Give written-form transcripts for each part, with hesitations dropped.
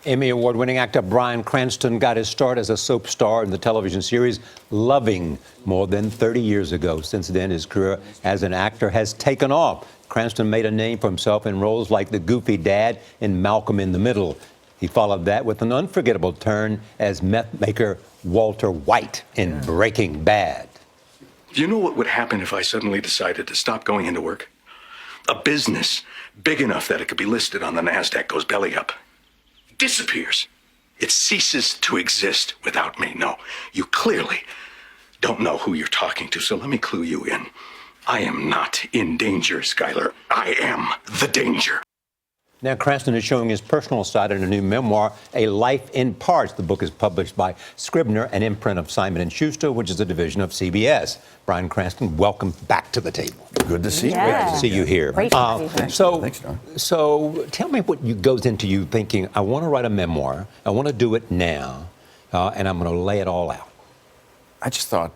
Emmy Award-winning actor Bryan Cranston got his start as a soap star in the television series Loving more than 30 years ago. Since then, his career as an actor has taken off. Cranston made a name for himself in roles like the goofy dad in Malcolm in the Middle. He followed that with an unforgettable turn as meth maker Walter White in Breaking Bad. Do you know what would happen if I suddenly decided to stop going into work? A business big enough that it could be listed on the NASDAQ goes belly up. Disappears. It ceases to exist without me. No, you clearly don't know who you're talking to, so let me clue you in. I am not in danger, Skyler. I am the danger. Now, Cranston is showing his personal side in a new memoir, A Life in Parts. The book is published by Scribner, an imprint of Simon & Schuster, which is a division of CBS. Bryan Cranston, welcome back to the table. Good to see you. Great to see you here. Great to be here. Thanks, John. So tell me what goes into you thinking, I want to write a memoir, I want to do it now, and I'm going to lay it all out. I just thought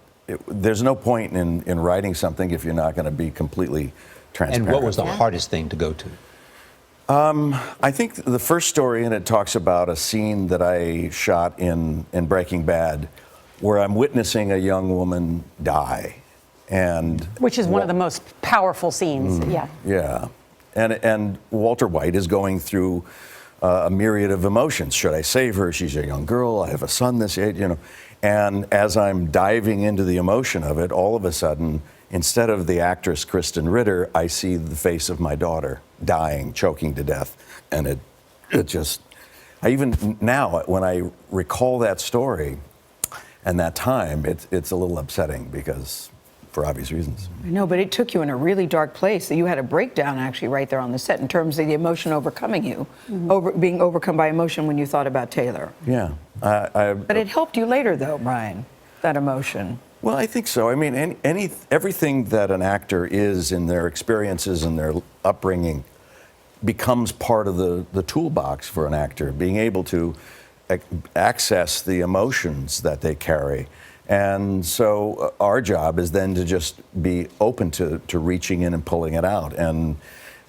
there's no point in writing something if you're not going to be completely transparent. And what was the hardest thing to go to? I think the first story in it talks about a scene that I shot in Breaking Bad where I'm witnessing a young woman die. Which is one of the most powerful scenes, Yeah. And Walter White is going through a myriad of emotions. Should I save her? She's a young girl. I have a son this age, you know. And as I'm diving into the emotion of it, all of a sudden, instead of the actress Kristen Ritter, I see the face of my daughter dying, choking to death. And it just, even now, when I recall that story and that time, it's a little upsetting because, for obvious reasons. I know, but it took you in a really dark place. You had a breakdown actually right there on the set in terms of the emotion overcoming you, being overcome by emotion when you thought about Taylor. Yeah. But it helped you later, though, Bryan, that emotion. Well, I think so. I mean, everything that an actor is in their experiences and their upbringing becomes part of the toolbox for an actor, being able to access the emotions that they carry. And so our job is then to just be open to reaching in and pulling it out. And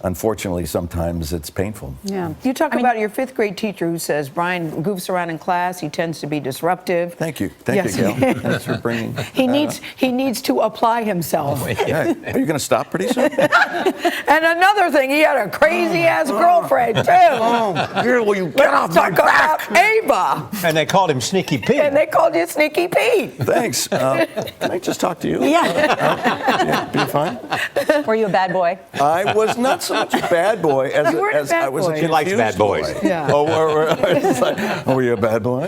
unfortunately, sometimes it's painful. Yeah. You talk about your fifth grade teacher who says Bryan goofs around in class. He tends to be disruptive. Thank you. Thank you, Gail. Thanks for bringing He needs to apply himself. Yeah. Are you going to stop pretty soon? And another thing, he had a crazy-ass girlfriend, too. Here, will you get off my back? About Ava. And they called him Sneaky Pete. And they called you Sneaky Pete. Thanks. Can I just talk to you? Yeah. Be fine? Were you a bad boy? I was not so much a bad boy as I was a confused He likes bad boys. boy. Yeah. It's like, were you a bad boy?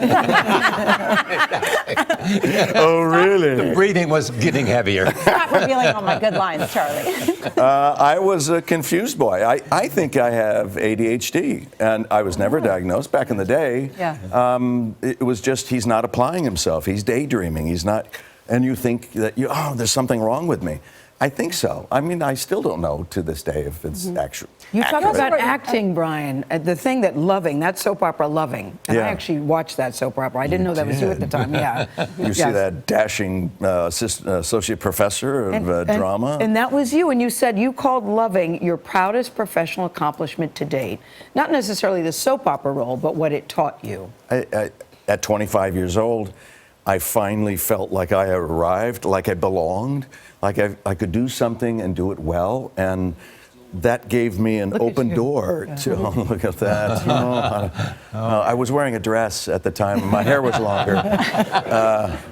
Oh, really? The breathing was getting heavier. Stop revealing all my good lines, Charlie. I was a confused boy. I think I have ADHD, and I was never diagnosed back in the day. Yeah. It was just he's not applying himself. He's daydreaming. He's not, and you think that there's something wrong with me. I think so. I mean, I still don't know to this day if it's actually. You talk about acting, Bryan. The thing that Loving, that soap opera Loving, and I actually watched that soap opera. I didn't know that was you at the time. Yeah. You see that dashing associate professor of drama. And that was you. And you said you called Loving your proudest professional accomplishment to date. Not necessarily the soap opera role, but what it taught you. At 25 years old, I finally felt like I had arrived, like I belonged, like I could do something and do it well, and that gave me an open door to, look at that. I was wearing a dress at the time, my hair was longer.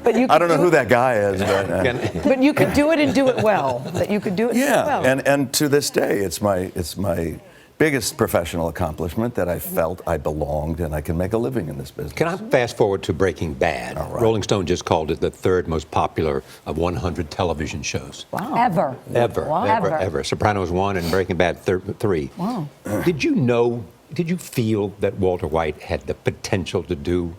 But you I don't know who that guy is, but... but you could do it and do it well. That you could do it and do it well. And to this day, it's my biggest professional accomplishment that I felt I belonged and I can make a living in this business. Can I fast forward to Breaking Bad? Right. Rolling Stone just called it the third most popular of 100 television shows. Wow. Ever. Sopranos 1 and Breaking Bad 3. Wow. Did you feel that Walter White had the potential to do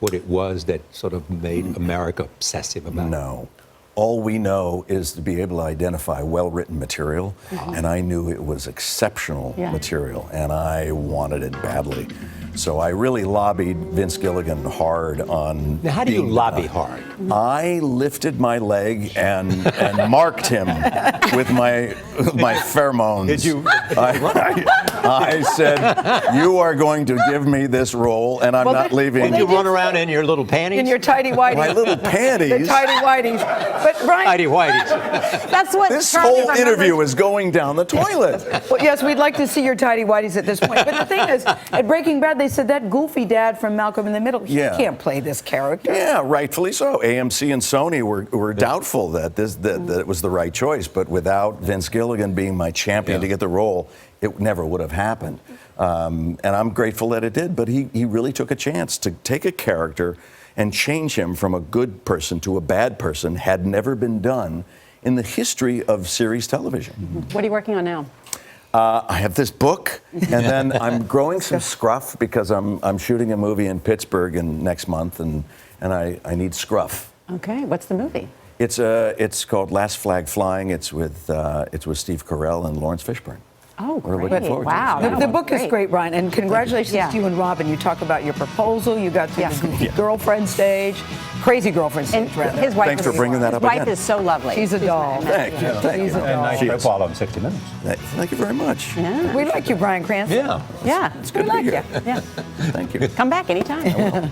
what it was that sort of made America obsessive about it? No. All we know is to be able to identify well-written material, and I knew it was exceptional material, and I wanted it badly. So I really lobbied Vince Gilligan hard on. Now, how do you being- lobby hard? I lifted my leg and marked him with my pheromones. Did you? I said, "You are going to give me this role, and I'm Well, not they- leaving." Did you run around in your little panties? In your tidy whities. My little panties. The tidy whities. But Brian, Tidy whities. That's what This Charlie whole remembers. interview is going down the toilet. well, yes, we'd like to see your tidy whities at this point. But the thing is, at Breaking Bad, they said that goofy dad from Malcolm in the Middle, he Yeah. can't play this character. Yeah, rightfully so. AMC and Sony were doubtful that that it was the right choice, but without Vince Gilligan being my champion to get the role, it never would have happened. And I'm grateful that it did. But he really took a chance to take a character and change him from a good person to a bad person. Had never been done in the history of series television. What are you working on now? I have this book, and then I'm growing some scruff because I'm shooting a movie in Pittsburgh next month, and I need scruff. Okay, what's the movie? It's called Last Flag Flying. It's with Steve Carell and Lawrence Fishburne. Oh, We're great. looking forward to it. Wow. The that book was is great, Brian, and congratulations Yeah. to you and Robin. You talk about your proposal. You got to Yeah. the goofy girlfriend stage, crazy girlfriend And stage, rather. his wife Thanks is, for bringing that up his wife again. is so lovely. She's a doll. Thank you. Thank She's you. a And doll. nice to follow in 60 Minutes. Thank you very much. Yeah. We like you, Brian Cranston. Yeah. Yeah. It's good We to like be here. you. Yeah. Thank you. Come back anytime.